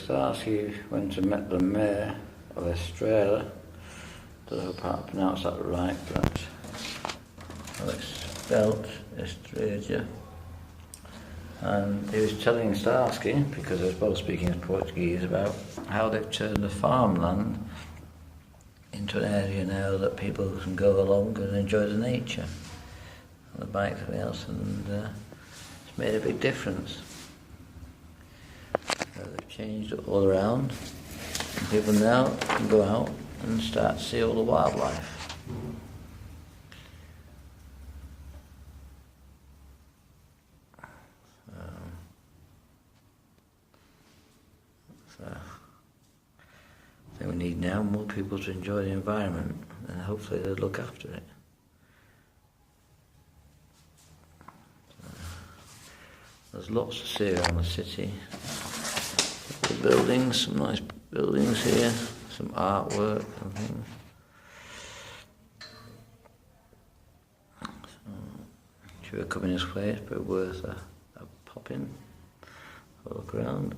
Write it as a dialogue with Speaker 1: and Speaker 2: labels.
Speaker 1: Starsky went and met the mayor of Estarreja. Don't know if I pronounced that right, but it's spelt Estarreja. And he was telling Starsky, because they were both speaking Portuguese, about how they've turned the farmland into an area now that people can go along and enjoy the nature on the bike and everything else, and it's made a big difference. They've changed it all around, and people now can go out and start to see all the wildlife. So I think we need now more people to enjoy the environment, and hopefully they'll look after it. There's lots to see around the city. The buildings, some nice buildings here, some artwork and things. So, if you were coming this way, it's probably worth a pop in, a look around.